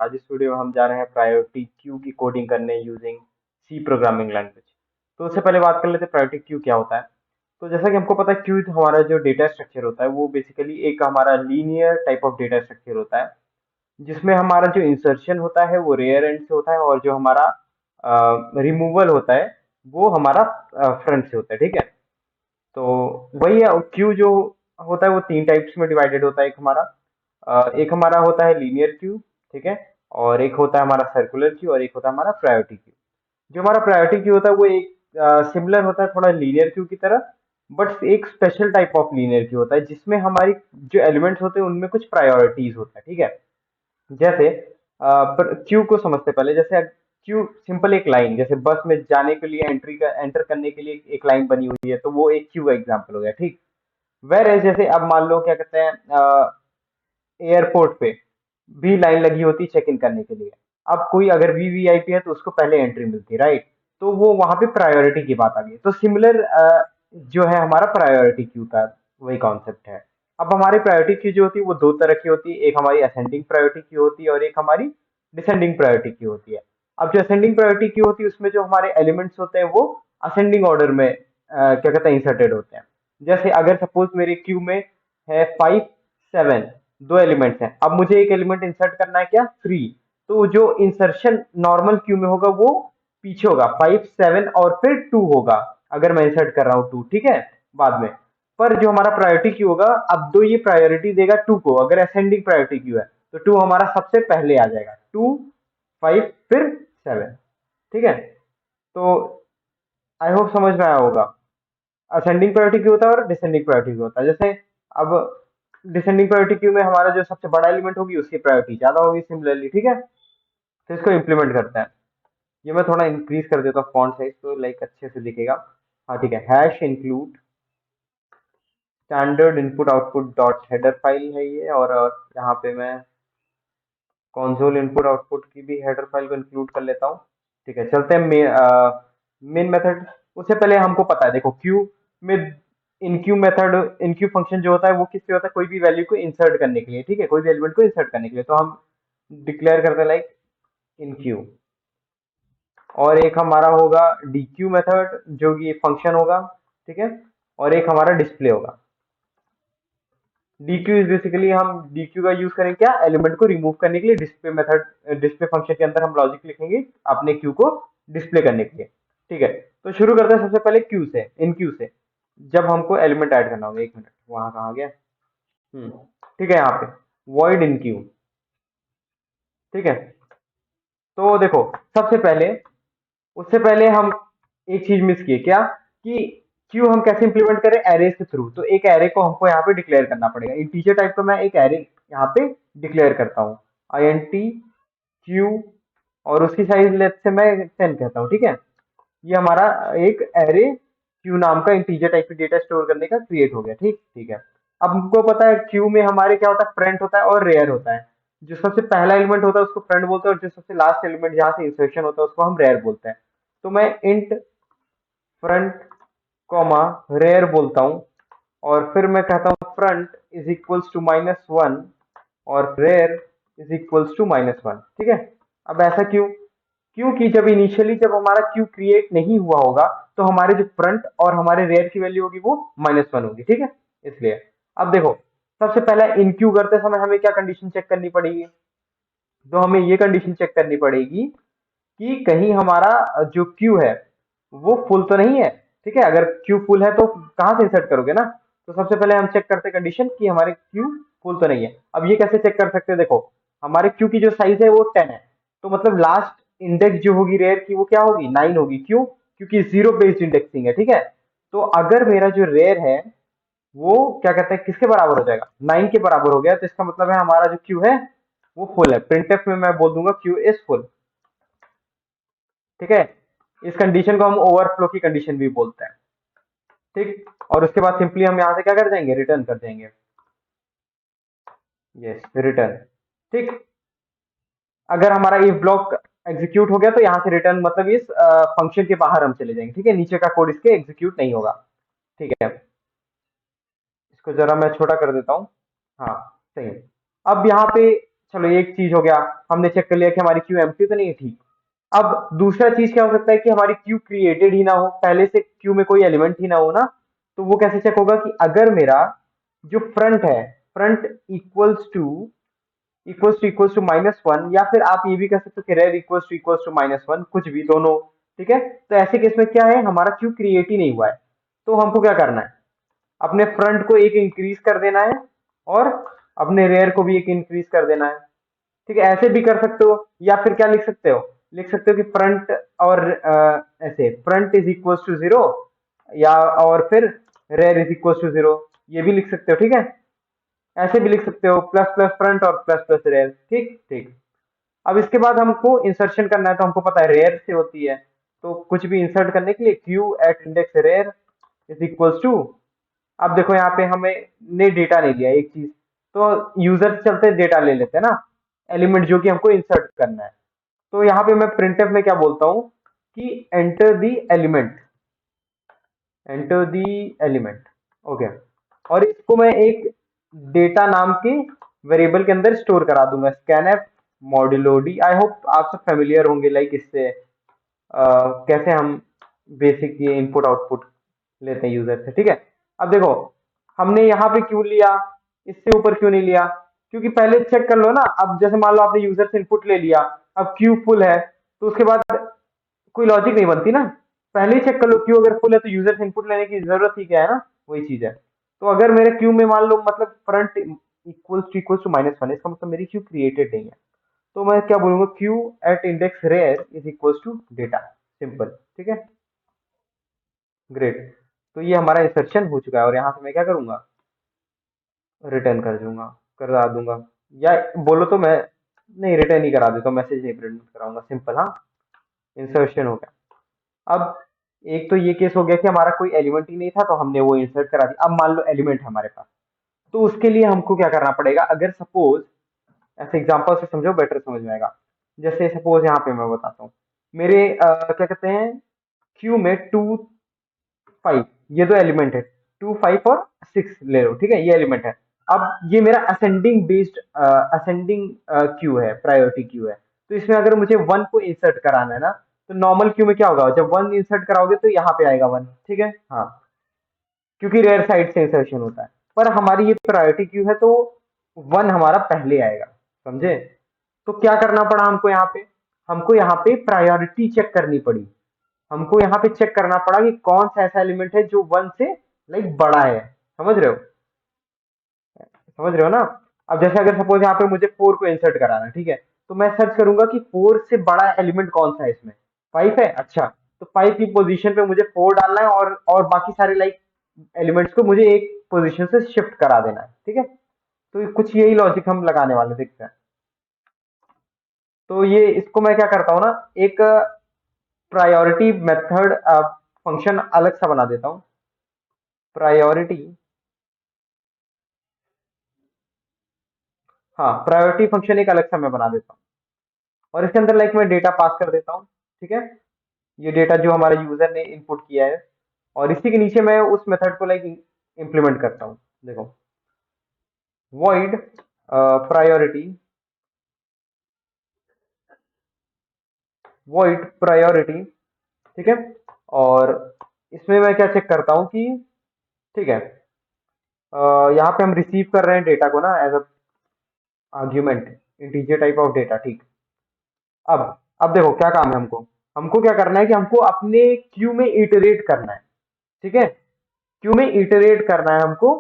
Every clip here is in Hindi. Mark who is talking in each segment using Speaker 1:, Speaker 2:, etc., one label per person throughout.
Speaker 1: आज इस वीडियो में हम जा रहे हैं प्रायोरिटी क्यू की कोडिंग करने यूजिंग सी प्रोग्रामिंग लैंग्वेज। तो उससे पहले बात कर लेते हैं प्रायोरिटी क्यू क्या होता है। तो जैसा कि हमको पता है क्यू हमारा जो डेटा स्ट्रक्चर होता है वो बेसिकली एक हमारा linear type of data structure होता है, जिसमें हमारा जो इंसर्शन होता है वो रेयर एंड से होता है और जो हमारा रिमूवल होता है वो हमारा फ्रंट से होता है। ठीक है, तो वही है क्यू जो होता है वो तीन टाइप्स में डिवाइडेड होता है। एक हमारा होता है लीनियर क्यू, ठीक है, और एक होता है हमारा सर्कुलर क्यू और एक होता है हमारा प्रायोरिटी क्यू। जो हमारा प्रायोरिटी क्यू होता है वो एक सिमिलर होता है थोड़ा लीनियर क्यू की तरह, बट एक special type of linear Q होता है जिसमें हमारी जो एलिमेंट्स होते हैं उनमें कुछ प्रायोरिटीज होता है। ठीक है, जैसे क्यू को समझते पहले, जैसे क्यू सिंपल एक लाइन, जैसे बस में जाने के लिए एंटर करने के लिए एक लाइन बनी हुई है तो वो एक क्यू का एग्जांपल हो गया। ठीक, वेर जैसे अब मान लो क्या कहते हैं एयरपोर्ट पे भी लाइन लगी होती चेक इन करने के लिए। अब कोई अगर वीवीआईपी है तो उसको पहले एंट्री मिलती, राइट, तो वो वहां पे प्रायोरिटी की बात आ गई। तो सिमिलर जो है हमारा प्रायोरिटी क्यू का वही कॉन्सेप्ट है। अब हमारी प्रायोरिटी क्यू जो होती है वो दो तरह की होती है, एक हमारी असेंडिंग प्रायोरिटी क्यू होती है और एक हमारी डिसेंडिंग प्रायोरिटी क्यू होती है। अब जो असेंडिंग प्रायोरिटी क्यू होती है उसमें जो हमारे एलिमेंट्स होते हैं वो असेंडिंग ऑर्डर में क्या कहते हैं इंसर्टेड होते हैं। जैसे अगर सपोज मेरे क्यू में है 5 7, दो एलिमेंट्स हैं, अब मुझे एक एलिमेंट इंसर्ट करना है क्या 3, तो जो इंसर्शन नॉर्मल क्यू में होगा वो पीछे होगा 5 7 और फिर 2 होगा अगर मैं इंसर्ट कर रहा हूँ 2, ठीक है, बाद में। पर जो हमारा प्रायोरिटी क्यू होगा, अब दो ये प्रायोरिटी देगा 2 को, अगर असेंडिंग प्रायोरिटी क्यू है तो 2 हमारा सबसे पहले आ जाएगा, 2 5 फिर 7। ठीक है, तो आई होप समझ में आया होगा। असेंडिंग प्रायोरिटी क्यू होता है और डिसेंडिंग प्रायोरिटी क्यू होता है। जैसे अब डिसेंडिंग प्रायोरिटी क्यू में हमारा जो सबसे बड़ा एलिमेंट होगी उसकी प्रायोरिटी ज्यादा होगी सिमिलरली। ठीक है, तो इसको इम्प्लीमेंट करते हैं। ये मैं थोड़ा इंक्रीज कर देता हूँ फॉन्ट साइज तो लाइक अच्छे से दिखेगा। हाँ ठीक है, hash include standard input output dot header file है ये, और यहाँ पे मैं कॉन्सोल इनपुट आउटपुट की भी हेडर फाइल को इंक्लूड कर लेता हूँ। ठीक है, चलते हैं मेन मेथड। उससे पहले हमको पता है, देखो क्यू में इनक्यू मेथड, इनक्यू फंक्शन जो होता है वो किससे होता है, कोई भी वैल्यू को इंसर्ट करने के लिए। ठीक है, कोई भी एलिमेंट को इंसर्ट करने के लिए तो हम डिक्लेयर करते हैं लाइक इनक्यू। और एक हमारा होगा डीक्यू मेथड जो कि फंक्शन होगा, ठीक है, और एक हमारा डिस्प्ले होगा। डीक्यू इज बेसिकली, हम डीक्यू का यूज करेंगे क्या, एलिमेंट को रिमूव करने के लिए। डिस्प्ले मेथड, डिस्प्ले फंक्शन के अंदर हम लॉजिक लिखेंगे अपने क्यू को डिस्प्ले करने के लिए। ठीक है, तो शुरू करते हैं सबसे पहले क्यू से, इन क्यू से। जब हमको एलिमेंट ऐड करना होगा, एक मिनट वहां कहा गया। हम्म, ठीक है, यहाँ पे वॉइड इन क्यू। ठीक है, तो देखो सबसे पहले, उससे पहले हम एक चीज मिस किए क्या, कि क्यू हम कैसे इंप्लीमेंट करें, एरे के थ्रू। तो एक एरे को हमको यहाँ पे डिक्लेयर करना पड़ेगा। इंटीजर टाइप का मैं एक एरे यहाँ पे डिक्लेयर करता हूँ, INT क्यू, और उसकी साइज लेट से मैं 10 कहता हूँ। ठीक है, ये हमारा एक एरे क्यू नाम का इंटीजर टाइप की डेटा स्टोर करने का क्रिएट हो गया। ठीक ठीक है, अब हमको पता है क्यू में हमारे क्या होता है, फ्रंट होता है और रेयर होता है। जो सबसे पहला एलिमेंट होता है उसको फ्रंट बोलते हैं और जो सबसे लास्ट एलिमेंट जहाँ से इंसर्शन होता है उसको हम रेयर बोलते हैं। तो मैं इंट फ्रंट कॉमा रेयर बोलता हूँ, और फिर मैं कहता हूँ फ्रंट इज इक्वल्स टू -1 और रेयर इज इक्वल्स टू -1। ठीक है, अब ऐसा क्यों, क्योंकि जब इनिशियली जब हमारा क्यू क्रिएट नहीं हुआ होगा तो हमारे जो फ्रंट और हमारे रेयर की वैल्यू होगी वो -1 होगी। ठीक है, इसलिए अब देखो सबसे पहले इन क्यू करते समय हमें क्या कंडीशन चेक करनी पड़ेगी, तो हमें ये कंडीशन चेक करनी पड़ेगी कि कहीं हमारा जो क्यू है वो फुल तो नहीं है। ठीक है, अगर क्यू फुल है तो कहाँ से इंसर्ट करोगे ना, तो सबसे पहले हम चेक करते हैं कंडीशन कि हमारे क्यू फुल तो नहीं है। अब ये कैसे चेक कर सकते हैं, देखो हमारे क्यू की जो साइज है वो 10 है, तो मतलब लास्ट इंडेक्स जो होगी रेयर की वो क्या होगी, 9 होगी। क्यों, क्योंकि जीरो बेस्ड इंडेक्सिंग है। ठीक है, तो अगर मेरा जो रेयर है वो क्या कहते हैं किसके बराबर हो जाएगा, 9 के बराबर हो गया, तो इसका मतलब है हमारा जो क्यू है वो फुल है। प्रिंटफ में मैं बोल दूंगा क्यू इज फुल। ठीक है, इस कंडीशन को हम ओवरफ्लो की कंडीशन भी बोलते हैं। ठीक, और उसके बाद सिंपली हम यहाँ से क्या कर जाएंगे, रिटर्न कर देंगे, यस रिटर्न। ठीक, अगर हमारा इफ ब्लॉक एग्जीक्यूट हो गया तो यहाँ से रिटर्न मतलब इस फंक्शन के बाहर हम चले जाएंगे। ठीक है, नीचे का कोड इसके एग्जीक्यूट नहीं होगा। ठीक है, इसको जरा मैं छोटा कर देता हूँ। हाँ सही है। अब यहाँ पे चलो एक चीज हो गया, हमने चेक कर लिया कि हमारी क्यू एम्प्टी तो नहीं है, ठीक। अब दूसरा चीज क्या हो सकता है कि हमारी क्यू क्रिएटेड ही ना हो, पहले से क्यू में कोई एलिमेंट ही ना हो ना। तो वो कैसे चेक होगा कि अगर मेरा जो फ्रंट है, फ्रंट इक्वल्स टू -1, या फिर आप ये भी कह सकते हो कि रेर इक्वल्स टू -1, कुछ भी, दोनों। ठीक है, तो ऐसे केस में क्या है, हमारा क्यू क्रिएट ही नहीं हुआ है। तो हमको क्या करना है, अपने फ्रंट को एक इंक्रीज कर देना है, और अपने रेयर को भी एक इंक्रीज कर देना है। ठीक है, ऐसे भी कर सकते हो, या फिर क्या लिख सकते हो, लिख सकते हो कि फ्रंट और ऐसे फ्रंट इज इक्वल टू 0, या और फिर रेयर इज इक्वल टू 0, ये भी लिख सकते हो। ठीक है, ऐसे भी लिख सकते हो, प्लस प्लस फ्रंट और प्लस प्लस रेयर। ठीक ठीक। अब इसके बाद हमको इंसर्शन करना है, तो हमको पता है रेयर से होती है, तो कुछ भी इंसर्ट करने के लिए Q at index rear is equal to. अब देखो यहाँ पे हमें ने डेटा नहीं लिया एक चीज, तो यूजर से चलते डेटा ले लेते हैं ना, एलिमेंट जो कि हमको इंसर्ट करना है। तो यहाँ पे मैं प्रिंटफ में क्या बोलता हूँ कि enter the element, enter the element. Okay, और इसको मैं एक डेटा नाम के वेरिएबल के अंदर स्टोर करा दूंगा, scanf modulo D. I hope आप सब फेमिलियर होंगे लाइक इससे, कैसे हम बेसिक ये इनपुट आउटपुट लेते हैं यूजर से। ठीक है, अब देखो हमने यहाँ पे क्यों लिया, इससे ऊपर क्यों नहीं लिया, क्योंकि पहले चेक कर लो ना। अब जैसे मान लो आपने यूजर से इनपुट ले लिया, अब क्यू फुल है, तो उसके बाद कोई लॉजिक नहीं बनती ना। पहले ही चेक कर लो, क्यू अगर फुल है तो यूजर से इनपुट लेने की जरूरत ही क्या है ना, वही चीज है। तो अगर मेरे क्यू में मान लो मतलब फ्रंट इक्वल्स टू -1, इसका मतलब मेरी क्यू क्रिएटेड नहीं है। तो मैं क्या बोलूंगा, Q at index rear is equals to data, simple. ठीक है, ग्रेट। तो ये हमारा इंसर्शन हो चुका है, और यहाँ से मैं क्या करूंगा, रिटर्न कर दूंगा, करा दूंगा। या बोलो तो मैं, नहीं रिटर्न ही करा देता हूँ, मैसेज नहीं प्रिंट कराऊंगा, सिंपल। हाँ, इंसर्शन हो गया। अब एक तो ये केस हो गया कि हमारा कोई एलिमेंट ही नहीं था, तो हमने वो इंसर्ट करा दिया। अब मान लो एलिमेंट है हमारे पास, तो उसके लिए हमको क्या करना पड़ेगा, अगर सपोज ऐसे एग्जांपल से समझो, बेटर समझ में आएगा। जैसे सपोज यहाँ पे मैं बताता हूँ, मेरे क्या कहते हैं, क्यू में 2 5, ये दो एलिमेंट है, 2 5 और 6 ले लो। ठीक है, ये एलिमेंट है। अब ये मेरा असेंडिंग बेस्ड असेंडिंग क्यू है, प्रायोरिटी क्यू है। तो इसमें अगर मुझे 1 को इंसर्ट कराना है ना, तो नॉर्मल क्यू में क्या होगा, जब 1 इंसर्ट कराओगे तो यहाँ पे आएगा 1। ठीक है, हाँ, क्योंकि रेयर साइड से इंसर्शन होता है। पर हमारी ये प्रायोरिटी क्यू है, तो 1 हमारा पहले आएगा, समझे। तो क्या करना पड़ा हमको यहाँ पे, हमको यहाँ पे प्रायोरिटी चेक करनी पड़ी। हमको यहाँ पे चेक करना पड़ा कि कौन सा ऐसा एलिमेंट है जो 1 से लाइक बड़ा है। समझ रहे हो, समझ रहे हो ना। अब जैसे अगर सपोज यहाँ पे मुझे 4 को इंसर्ट कराना है, ठीक है, तो मैं सर्च करूंगा कि 4 से बड़ा एलिमेंट कौन सा है इसमें। 5 है, अच्छा, तो 5 की पोजीशन पे मुझे 4 डालना है, और बाकी सारे लाइक एलिमेंट्स को मुझे एक पोजीशन से शिफ्ट करा देना है। ठीक है, तो कुछ यही लॉजिक हम लगाने वाले, देखते हैं। तो ये इसको मैं क्या करता हूँ ना, एक प्रायोरिटी मेथड फंक्शन अलग सा बना देता हूँ, प्रायोरिटी। हाँ, प्रायोरिटी फंक्शन एक अलग सा मैं बना देता हूँ, और इसके अंदर लाइक मैं डेटा पास कर देता हूँ। ठीक है, ये डेटा जो हमारे यूजर ने इनपुट किया है, और इसी के नीचे मैं उस मेथड को लाइक इम्प्लीमेंट करता हूँ। देखो, void प्रायोरिटी, void प्रायोरिटी। ठीक है, और इसमें मैं क्या चेक करता हूँ कि, ठीक है, यहाँ पे हम रिसीव कर रहे हैं डेटा को ना as a argument, integer type of data. ठीक। अब अब देखो क्या काम है हमको, हमको क्या करना है कि हमको अपने क्यू में इटरेट करना है। ठीक है, क्यू में इटरेट करना है हमको,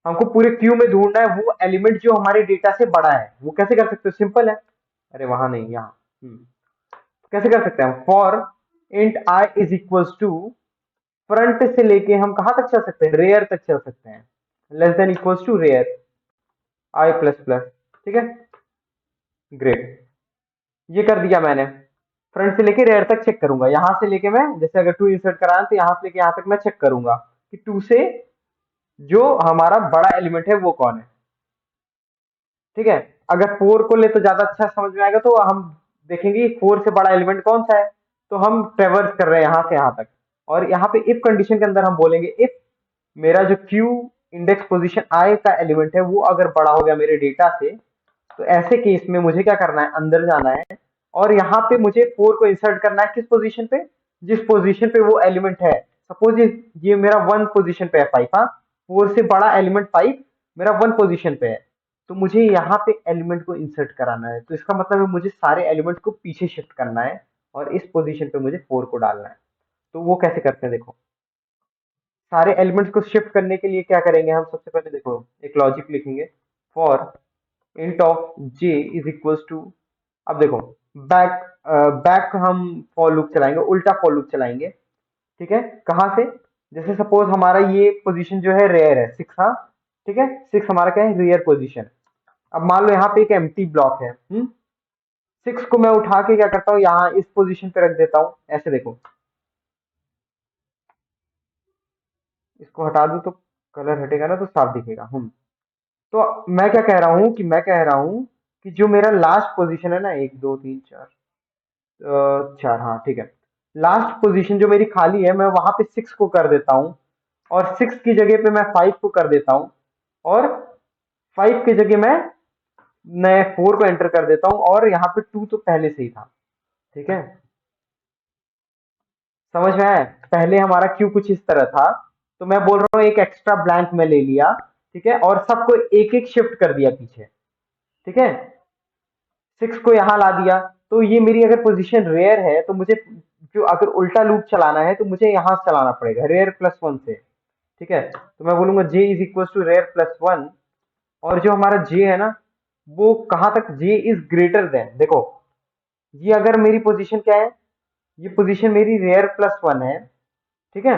Speaker 1: हमको पूरे क्यू में ढूंढना है वो एलिमेंट जो हमारे डेटा से बड़ा है। वो कैसे कर सकते हो, सिंपल है। अरे वहां नहीं, यहाँ। कैसे कर सकते हैं हम, for int I is equals to, front से लेके हम कहां तक चल सकते हैं, रेयर तक चल सकते हैं, less than equals to rear I plus plus. ठीक है, ग्रेट। ये कर दिया मैंने, फ्रंट से लेके रेयर तक चेक करूंगा। यहां से लेके मैं, जैसे अगर 2 इंसर्ट कराना तो यहां से लेके यहां तक मैं चेक करूंगा कि 2 से जो हमारा बड़ा एलिमेंट है वो कौन है। ठीक है, अगर 4 को ले तो ज्यादा अच्छा समझ में आएगा, तो हम देखेंगे 4 से बड़ा एलिमेंट कौन सा है। तो हम ट्रेवर्स कर रहे हैं यहाँ से यहाँ तक, और यहाँ पे इफ कंडीशन के अंदर हम बोलेंगे, इफ मेरा जो क्यू इंडेक्स पोजीशन आई का एलिमेंट है वो अगर बड़ा हो गया मेरे डेटा से, तो ऐसे केस में मुझे क्या करना है, अंदर जाना है और यहाँ पे मुझे 4 को इंसर्ट करना है किस पोजीशन पे, जिस पोजीशन पे वो एलिमेंट है। सपोज ये मेरा 1 पोजीशन पे है 5, हाँ 4 से बड़ा एलिमेंट 5 मेरा 1 पोजीशन पे है, तो मुझे यहाँ पे एलिमेंट को इंसर्ट कराना है। तो इसका मतलब है मुझे सारे एलिमेंट को पीछे शिफ्ट करना है और इस पोजीशन पे मुझे 4 को डालना है। तो वो कैसे करते हैं देखो, सारे एलिमेंट्स को शिफ्ट करने के लिए क्या करेंगे हम, सबसे पहले देखो एक लॉजिक लिखेंगे, for int of j is equals to, अब देखो बैक बैक हम फॉर लूप चलाएंगे, उल्टा फॉर लूप चलाएंगे, ठीक है। कहाँ से, जैसे सपोज हमारा ये पोजीशन जो है रेयर है 6, हाँ ठीक है, 6 हमारा क्या है, रेयर पोजीशन। अब मान लो यहाँ पे एक एम्प्टी ब्लॉक है, 6 को मैं उठा के क्या करता हूँ, यहाँ इस पोजीशन पे रख देता हूँ, ऐसे देखो, इसको हटा दूं तो कलर हटेगा ना, तो साफ दिखेगा। तो मैं क्या कह रहा हूँ कि मैं कह रहा हूँ कि जो मेरा लास्ट पोजीशन है ना, 1 2 3 4 4, हाँ ठीक है, लास्ट पोजीशन जो मेरी खाली है मैं वहां पे 6 को कर देता हूँ और 6 की जगह पे मैं 5 को कर देता हूँ और 5 की जगह मैं 4 को एंटर कर देता हूँ और यहाँ पे 2 तो पहले से ही था, ठीक है। समझ में आया, पहले हमारा क्यू कुछ इस तरह था, तो मैं बोल रहा हूँ एक एक्स्ट्रा ब्लैंक में ले लिया, ठीक है, और सबको एक एक शिफ्ट कर दिया पीछे, ठीक है। 6 को यहाँ ला दिया, तो ये मेरी अगर पोजीशन रेयर है तो मुझे जो अगर उल्टा लूप चलाना है तो मुझे यहाँ से चलाना पड़ेगा रेयर +1 से, ठीक है। तो मैं बोलूंगा j is equal to rear +1, और जो हमारा j है ना, वो कहाँ तक, j इज ग्रेटर देन, देखो ये अगर मेरी पोजीशन क्या है, ये पोजीशन मेरी रेयर +1 है, ठीक है।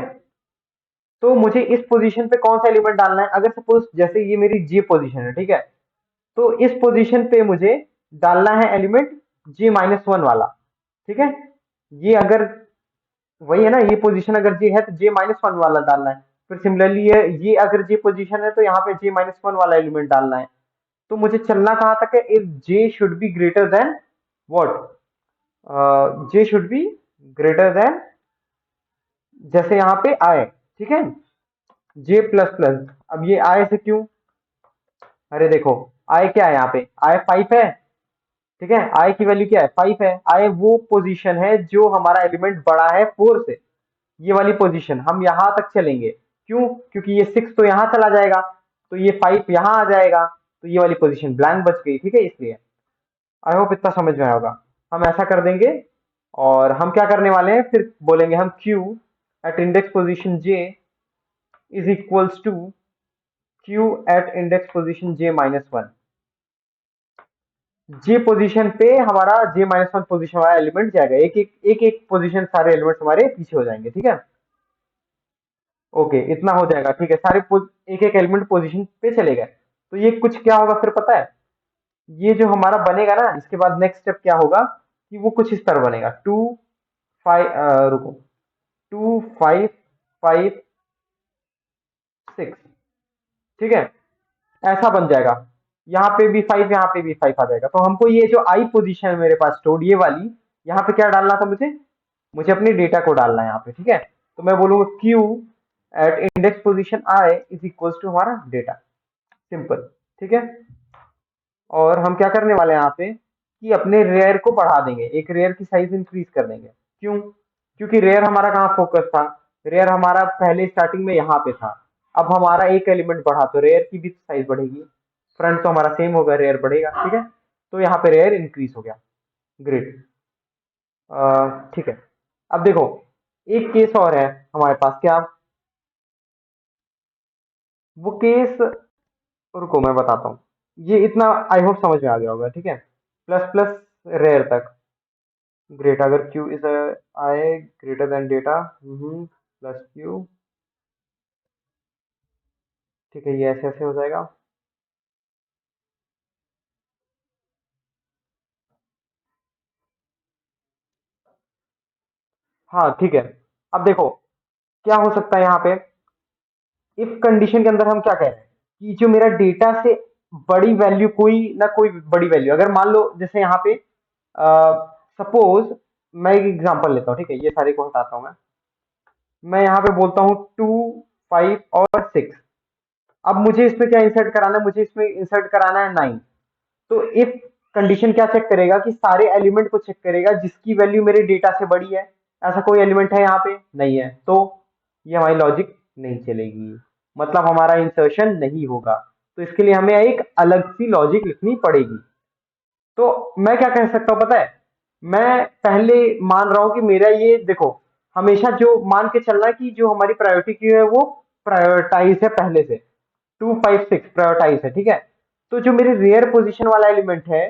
Speaker 1: तो मुझे इस पोजीशन पे कौन सा एलिमेंट डालना है, अगर सपोज जैसे ये मेरी j पोजीशन है, ठीक है, तो इस पोजीशन पे मुझे डालना है एलिमेंट j-1 वाला, ठीक है। ये अगर वही है ना, ये पोजीशन अगर j है तो j-1 वाला डालना है, फिर सिमिलरली ये अगर j पोजीशन है तो यहाँ पे j-1 वाला एलिमेंट डालना है। तो मुझे चलना कहाँ तक है, if j should be greater than what, j should be greater than, जैसे यहाँ पे i, ठीक है, j++। अब ये i से क्यों, अरे देखो i क्या है, यहाँ पे i 5 है, ठीक है, i की वैल्यू क्या है, 5 है। i वो पोजीशन है जो हमारा एलिमेंट बड़ा है 4 से, ये वाली पोजीशन हम यहां तक चलेंगे, क्यों, क्योंकि ये 6 तो यहां चला जाएगा, तो ये 5 यहां आ जाएगा, तो ये वाली पोजीशन ब्लैंक बच गई, ठीक है, इसलिए। आई होप इतना समझ में आया होगा। हम ऐसा कर देंगे और हम क्या करने वाले हैं, फिर बोलेंगे हम q at index position j is equals to q at index position j-1, J position पे हमारा j-1 पोजीशन वाला एलिमेंट जाएगा, एक एक पोजीशन सारे एलिमेंट्स हमारे पीछे हो जाएंगे, ठीक है। ओके इतना हो जाएगा, ठीक है, सारे एक एक एलिमेंट पोजीशन पे चले गए। तो ये कुछ क्या होगा फिर पता है, ये जो हमारा बनेगा ना, इसके बाद नेक्स्ट स्टेप क्या होगा कि वो कुछ इस तरह बनेगा, 2 5, रुको, 2 5 5 6, ठीक है, ऐसा बन जाएगा। यहाँ पे भी 5, यहाँ पे भी 5 आ जाएगा। तो हमको ये जो आई पोजीशन है मेरे पास स्टोर्ड ये वाली, यहाँ पे क्या डालना था मुझे, मुझे अपने डेटा को डालना है यहाँ पे, ठीक है। तो मैं बोलूंगा Q at index position I is equals to हमारा डेटा, सिंपल, ठीक है। और हम क्या करने वाले हैं यहाँ पे कि अपने रेयर को बढ़ा देंगे, एक रेयर की साइज इंक्रीज कर देंगे, क्यों, क्योंकि रेयर हमारा कहाँ फोकस था, रेयर हमारा पहले स्टार्टिंग में यहाँ पे था, अब हमारा एक एलिमेंट बढ़ा तो रेयर की भी साइज बढ़ेगी, फ्रंट तो हमारा सेम होगा, रेयर बढ़ेगा, ठीक है। तो यहाँ पे रेयर इंक्रीज हो गया, ग्रेट, ठीक है। अब देखो एक केस और है हमारे पास, क्या, वो केस, रुको मैं बताता हूँ, ये इतना आई होप समझ में आ गया होगा, ठीक है, प्लस प्लस रेयर तक, ग्रेट, अगर Q is I greater than data, plus Q, ठीक है, ये ऐसे ऐसे हो जाएगा। हाँ ठीक है, अब देखो क्या हो सकता है यहाँ पे, इफ कंडीशन के अंदर हम क्या कह रहे हैं कि जो मेरा डेटा से बड़ी वैल्यू, कोई ना कोई बड़ी वैल्यू, अगर मान लो जैसे यहाँ पे सपोज, मैं एक एग्जांपल लेता हूँ, ठीक है, ये सारे को हटाता हूँ मैं यहाँ पे बोलता हूँ 2 5 और 6। अब मुझे इसमें क्या इंसर्ट कराना है, मुझे इसमें इंसर्ट कराना है 9। तो इफ कंडीशन क्या चेक करेगा कि सारे एलिमेंट को चेक करेगा जिसकी वैल्यू मेरे डेटा से बड़ी है। ऐसा कोई एलिमेंट है यहाँ पे? नहीं है, तो ये हमारी लॉजिक नहीं चलेगी, मतलब हमारा इंसर्शन नहीं होगा। तो इसके लिए हमें एक अलग सी लॉजिक लिखनी पड़ेगी। तो मैं क्या कह सकता हूँ पता है, मैं पहले मान रहा हूं कि मेरा ये देखो, हमेशा जो मान के चलना है कि जो हमारी प्रायोरिटी क्यू है वो प्रायोरिटाइज है पहले से, 256 प्रायोरिटाइज है, ठीक है। तो जो मेरे रेयर पोजीशन वाला एलिमेंट है,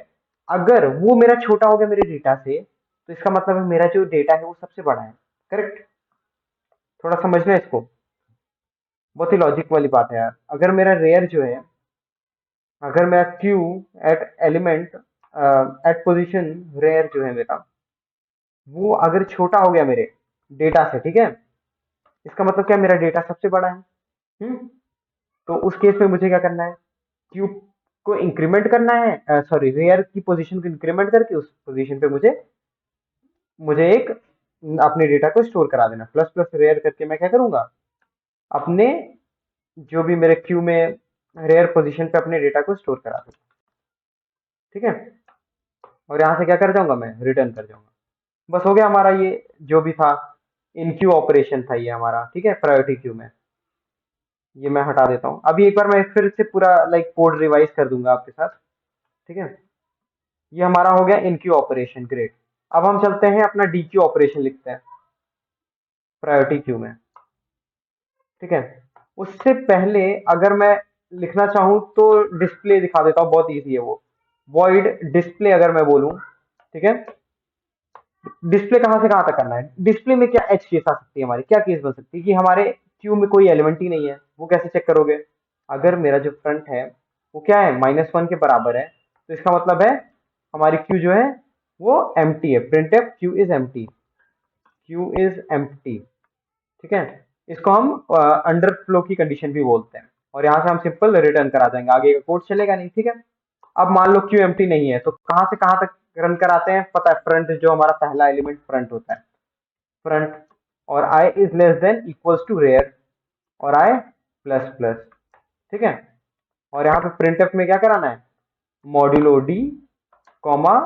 Speaker 1: अगर वो मेरा छोटा हो गया मेरे डेटा से, तो इसका मतलब है मेरा जो डेटा है वो सबसे बड़ा है। करेक्ट? थोड़ा समझना इसको, बहुत ही लॉजिक वाली बात है यार। अगर मेरा रेयर जो है, अगर मैं Q at element at position rear जो है मेरा, वो अगर छोटा हो गया मेरे डेटा से, ठीक है, इसका मतलब क्या, मेरा डेटा सबसे बड़ा है। हम्म तो उस केस में मुझे क्या करना है, क्यूब को इंक्रीमेंट करना है, सॉरी रेयर की पोजीशन को इंक्रीमेंट करके उस पोजीशन पे मुझे मुझे एक अपने डेटा को स्टोर करा देना। प्लस प्लस रेयर करके मैं क्या करूंगा, अपने जो भी मेरे क्यू में रेयर पोजीशन पे अपने डेटा को स्टोर करा दूंगा, ठीक है। और यहाँ से क्या कर जाऊंगा, मैं रिटर्न कर जाऊंगा। बस हो गया हमारा ये जो भी था, इन क्यू ऑपरेशन था ये हमारा, ठीक है, प्रायोरिटी क्यू में। ये मैं हटा देता हूँ। अभी एक बार मैं फिर से पूरा लाइक कोड रिवाइज कर दूंगा आपके साथ, ठीक है। ये हमारा हो गया इन क्यू ऑपरेशन, ग्रेट। अब हम चलते हैं अपना डी क्यू ऑपरेशन लिखते हैं प्रायोरिटी क्यू में, ठीक है। उससे पहले अगर मैं लिखना चाहूँ तो डिस्प्ले दिखा देता हूँ, बहुत ईजी है वो। वॉइड डिस्प्ले अगर मैं बोलूँ, ठीक है, डिस्प्ले कहाँ से कहाँ तक करना है, डिस्प्ले में क्या एच केस आ सकती है, हमारी क्या केस बन सकती है कि हमारे क्यू में कोई एलिमेंट ही नहीं है। वो कैसे चेक करोगे, अगर मेरा जो फ्रंट है वो क्या है, -1 के बराबर है, तो इसका मतलब है हमारी क्यू जो है वो एम्प्टी है। Print F Q is empty, Q is empty, ठीक है। इसको हम अंडर फ्लो की कंडीशन भी बोलते हैं। और यहाँ से हम सिंपल रिटर्न करा देंगे, आगे का कोड चलेगा नहीं, ठीक है। अब मान लो क्यू एम्प्टी नहीं है, तो कहाँ से कहाँ तक रन कराते हैं पता है, फ्रंट जो हमारा पहला एलिमेंट फ्रंट होता है, फ्रंट, और I is less than equals to rear, और आई प्लस प्लस, ठीक है। और यहाँ पे प्रिंटफ में क्या कराना है, modulo D comma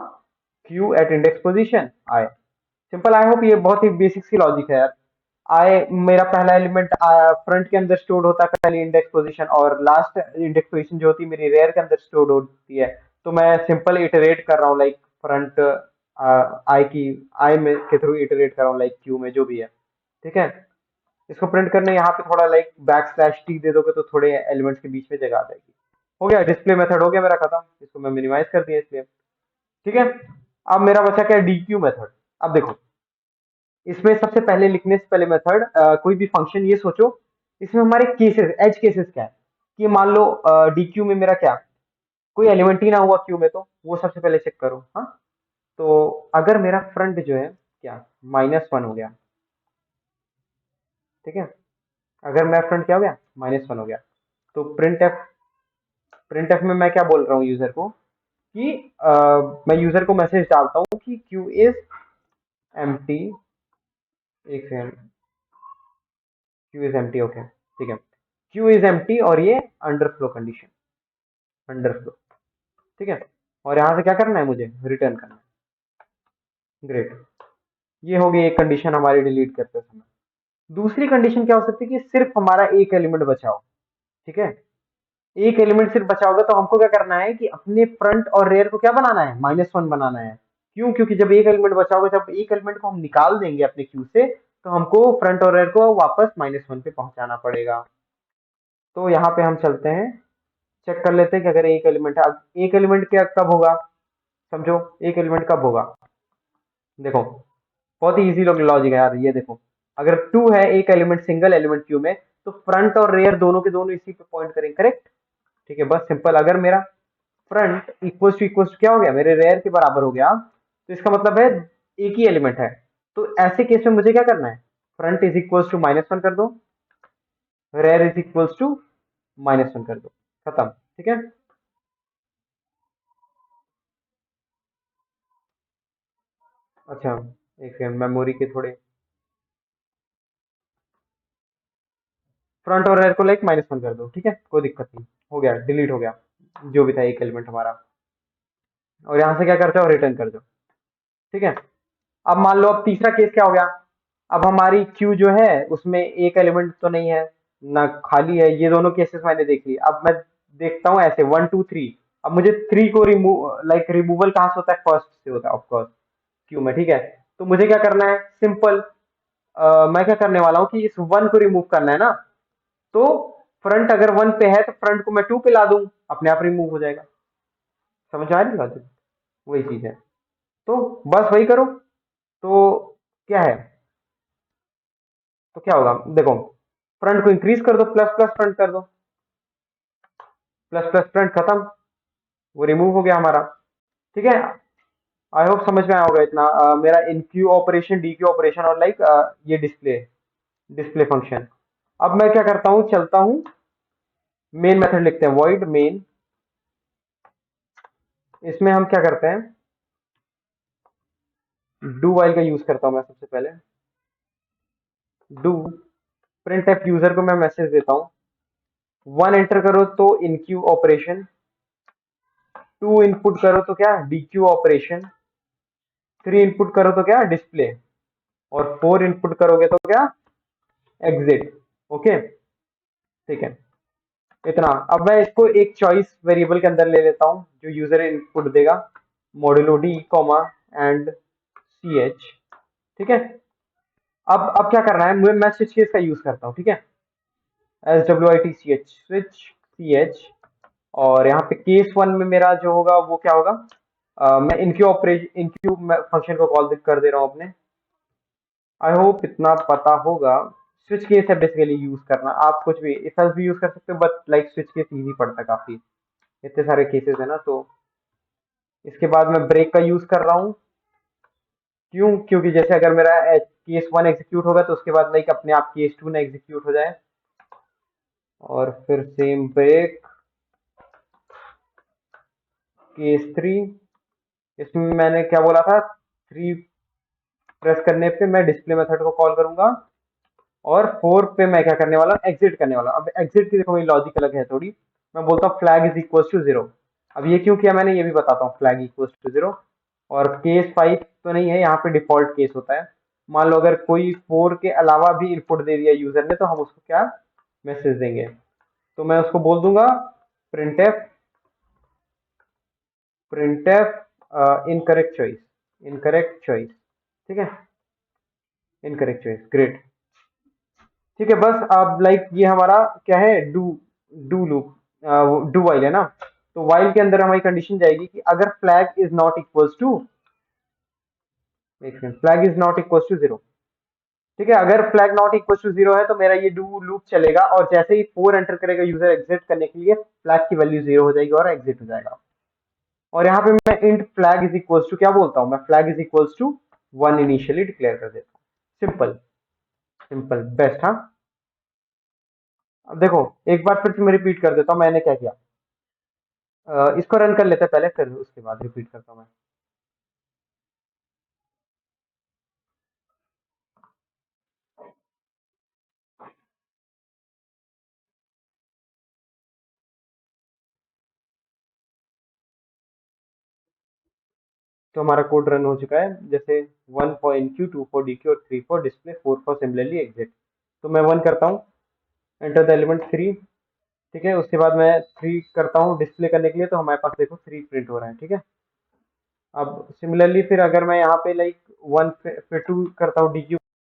Speaker 1: Q at index position I. Simple. I hope ये बहुत ही बेसिक सी लॉजिक है यार। आई मेरा पहला एलिमेंट फ्रंट के अंदर स्टोर होता है पहली इंडेक्स पोजीशन, और लास्ट इंडेक्स पोजीशन जो होती है मेरी रेयर के अंदर स्टोर होती है। तो मैं सिंपल इटरेट कर रहा हूँ लाइक फ्रंट आई की आई में के थ्रू इटरेट कर रहा हूँ लाइक क्यू में जो भी है, ठीक है। इसको प्रिंट करने यहाँ पे थोड़ा लाइक बैक स्लैश टी दे दोगे तो थोड़े एलिमेंट्स के बीच में जगह आ जाएगी। हो गया, डिस्प्ले मेथड हो गया मेरा खत्म, इसको मैं मिनिमाइज कर दिया इसलिए, ठीक है। अब मेरा बचा क्या, डी क्यू मेथड। अब देखो, इसमें सबसे पहले लिखने से पहले मेथड कोई भी फंक्शन, ये सोचो इसमें हमारे केसेस एज केसेस क्या है, कि मान लो डी क्यू में मेरा क्या, कोई एलिमेंट ही ना हुआ क्यू में, तो वो सबसे पहले चेक करो। हाँ, तो अगर मेरा फ्रंट जो है क्या -1 हो गया, ठीक है, अगर मेरा फ्रंट क्या हो गया, -1 हो गया, तो प्रिंट एफ में मैं क्या बोल रहा हूँ यूजर को कि मैं यूजर को मैसेज डालता हूँ कि क्यू इज एम्प्टी, एक second, Q is empty, okay, ठीक है, क्यू इज एम्प्टी, और ये under flow condition, under flow, ठीक है। और यहाँ से क्या करना है, मुझे रिटर्न करना है, ग्रेट। ये हो गई एक कंडीशन हमारी डिलीट करते समय। दूसरी कंडीशन क्या हो सकती है कि सिर्फ हमारा एक एलिमेंट बचा हो, ठीक है, एक एलिमेंट सिर्फ बचा होगा, तो हमको क्या करना है कि अपने फ्रंट और रेयर को क्या बनाना है, -1 बनाना है। क्यों? क्योंकि जब एक एलिमेंट बचा होगा, जब एक एलिमेंट को हम निकाल देंगे अपने क्यू से, तो हमको फ्रंट और रेयर को वापस -1 पे पहुंचाना पड़ेगा। तो यहाँ पे हम चलते हैं, चेक कर लेते हैं कि अगर एक एलिमेंट है, अब एक एलिमेंट क्या कब होगा, समझो एक एलिमेंट कब होगा। देखो, बहुत ही इजी लॉजिक है यार, ये देखो, अगर टू है एक एलिमेंट, सिंगल एलिमेंट क्यू में, तो फ्रंट और रेयर दोनों के दोनों इसी पे पॉइंट करेंगे, करेक्ट, ठीक है। बस सिंपल, अगर मेरा फ्रंट इक्वल टू क्या हो गया, मेरे रेयर के बराबर हो गया, तो इसका मतलब है एक ही एलिमेंट है। तो ऐसे केस में मुझे क्या करना है, फ्रंट इज इक्वल टू -1 कर दो, रेयर इज इक्वल टू -1 कर दो, खत्म, ठीक है। अच्छा, एक मेमोरी के थोड़े, फ्रंट और रेयर को लाइक -1 कर दो, ठीक है, कोई दिक्कत नहीं, हो गया, डिलीट हो गया जो भी था एक एलिमेंट हमारा। और यहाँ से क्या करते हो, रिटर्न कर दो। ठीक है। अब मान लो, अब तीसरा केस क्या हो गया, अब हमारी क्यू जो है उसमें एक एलिमेंट तो नहीं है ना, खाली है। ये दोनों केसेस मैंने देख ली। अब मैं देखता हूँ ऐसे 1 2 3। अब मुझे 3 को रिमूवल कहाँ से होता है, फर्स्ट से होता है ऑफकोर्स, क्यू में। ठीक है। तो मुझे क्या करना है, सिंपल, मैं क्या करने वाला हूँ कि इस 1 को रिमूव करना है ना, तो फ्रंट अगर 1 पे है तो फ्रंट को मैं 2 पे ला दूं, अपने आप रिमूव हो जाएगा। समझ आ रही बात? वही चीज है। तो बस वही करो। तो क्या है, तो क्या होगा, देखो, फ्रंट को इंक्रीज कर दो, प्लस प्लस फ्रंट कर दो, प्लस प्लस फ्रंट खत्म, वो रिमूव हो गया हमारा। ठीक है। आई होप समझ में आया होगा इतना। मेरा enqueue operation, dequeue operation, और ये डिस्प्ले डिस्प्ले फंक्शन। अब मैं क्या करता हूँ, चलता हूँ, मेन मेथड लिखते हैं, वॉइड मेन। इसमें हम क्या करते हैं, डू वाइल का यूज करता हूँ मैं सबसे पहले। डू प्रिंट एफ यूजर को मैं मैसेज देता हूँ, 1 एंटर करो तो इन क्यू ऑपरेशन, 2 इनपुट करो तो क्या, डी क्यू ऑपरेशन, 3 इनपुट करो तो क्या, डिस्प्ले, और 4 इनपुट करोगे तो क्या, एग्जिट। ओके। ठीक है। इतना। अब मैं इसको एक चॉइस वेरिएबल के अंदर ले लेता हूँ जो यूजर इनपुट देगा, modulo D comma and C H. ठीक है। अब क्या करना है, मैं स्विच केस का यूज करता हूँ। ठीक है। SWITCH, switch C H. और यहाँ पे केस 1 में मेरा जो होगा वो क्या होगा, मैं इनक्यू फंक्शन को कॉल कर दे रहा हूँ अपने। आई होप इतना पता होगा। स्विच केस है बेसिकली यूज करना, आप कुछ भी इफ एल्स भी यूज कर सकते हो, but like switch case easy पड़ता है काफी, इतने सारे केसेस है ना। तो इसके बाद मैं ब्रेक का यूज कर रहा हूँ। क्यों, क्योंकि जैसे अगर मेरा केस 1 एग्जीक्यूट होगा तो उसके बाद लाइक अपने आप केस 2 ना एग्जीक्यूट हो जाए। और फिर सेम ब्रेक, केस 3। इसमें मैंने क्या बोला था, 3 प्रेस करने पे मैं डिस्प्ले मेथड को कॉल करूंगा, और 4 पे मैं क्या करने वाला हूँ, एग्जिट करने वाला हूँ। अब एग्जिट की देखो मेरी लॉजिक अलग है थोड़ी। मैं बोलता हूँ फ्लैग इज इक्वल टू 0। अब ये क्यों किया मैंने, ये भी बताता हूँ, फ्लैग इक्वल टू 0। और केस 5 तो नहीं है, यहाँ पे डिफॉल्ट केस होता है। मान लो अगर कोई 4 के अलावा भी इनपुट दे दिया यूजर ने, तो हम उसको क्या मैसेज देंगे, तो मैं उसको बोल दूंगा printf, incorrect choice, incorrect choice. ठीक है। Incorrect choice, great. ठीक है। बस अब लाइक ये हमारा क्या है, do do loop, do while है ना। तो वाइल के अंदर हमारी कंडीशन जाएगी कि अगर flag is not equals to, flag is not equals to 0। ठीक है। अगर फ्लैग नॉट इक्वल्स टू 0 है तो मेरा ये डू लूप चलेगा, और जैसे ही 4 एंटर करेगा यूजर एग्जिट करने के लिए, फ्लैग की वैल्यू 0 हो जाएगी और एग्जिट हो जाएगा। और यहाँ पे मैं int flag is equals to क्या बोलता हूँ, मैं flag is equals to 1 initially declare कर देता हूँ। Simple, simple, best. हाँ। अब देखो, एक बार फिर से मैं रिपीट कर देता हूँ मैंने क्या किया। इसको रन कर लेते हैं पहले, फिर उसके बाद रिपीट करता हूँ मैं। तो हमारा कोड रन हो चुका है, जैसे 1 फॉर इनक्यू, 2 फॉर डीक्यू, और 3 for display, 4 for similarly exit. तो मैं 1 करता हूँ, एंटर द एलिमेंट 3। ठीक है। उसके बाद मैं 3 करता हूँ डिस्प्ले करने के लिए, तो हमारे पास देखो 3 प्रिंट हो रहा है। ठीक है। अब सिमिलरली फिर अगर मैं यहाँ पे लाइक 1 फिर 2 करता हूँ डीक्यू